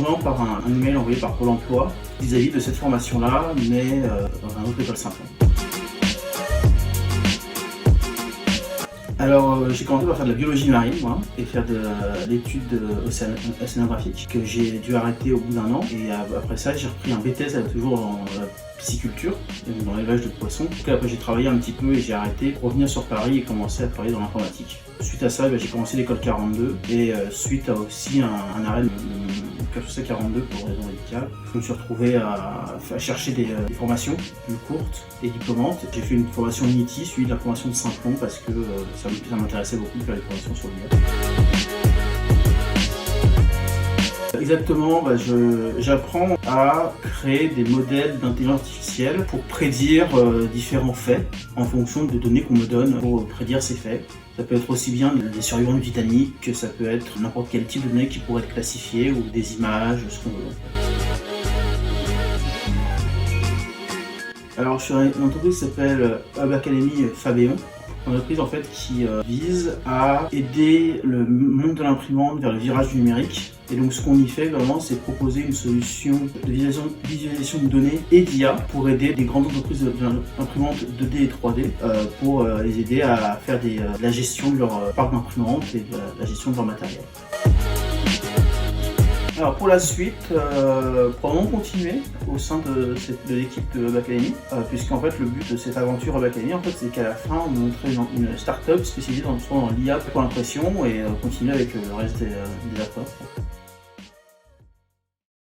cependant par un email envoyé par Pôle emploi vis-à-vis de cette formation-là, mais dans un autre école Saint-Ouen. Alors j'ai commencé par faire de la biologie marine moi, et faire de l'étude océanographique que j'ai dû arrêter au bout d'un an, et après ça j'ai repris un BTS toujours dans la pisciculture, dans l'élevage de poissons. Donc après j'ai travaillé un petit peu et j'ai arrêté pour revenir sur Paris et commencer à travailler dans l'informatique. Suite à ça j'ai commencé l'école 42 et suite à aussi un arrêt de mon cursus à 42 pour raison médicale, je me suis retrouvé à chercher des formations plus courtes et diplômantes. J'ai fait une formation INITI suivie de la formation de Saint-Ouen parce que ça m'intéressait beaucoup de faire les formations sur le net. Exactement, j'apprends à créer des modèles d'intelligence artificielle pour prédire différents faits en fonction des données qu'on me donne pour prédire ces faits. Ça peut être aussi bien des survivants du Titanic, que ça peut être n'importe quel type de données qui pourrait être classifié ou des images, ce qu'on veut. Alors je suis dans une entreprise qui s'appelle Hub Academy Fabéon. Une entreprise en fait qui vise à aider le monde de l'imprimante vers le virage du numérique. Et donc ce qu'on y fait vraiment, c'est proposer une solution de visualisation de données et d'IA pour aider des grandes entreprises d'imprimantes 2D et 3D pour les aider à faire de la gestion de leur parc d'imprimantes et de la gestion de leur matériel. Alors pour la suite, probablement continuer au sein de l'équipe de Hub Academy, puisqu'en fait le but de cette aventure Hub Academy, en fait, c'est qu'à la fin on montrait une start-up spécialisée dans l'IA pour l'impression et continuer avec le reste des acteurs.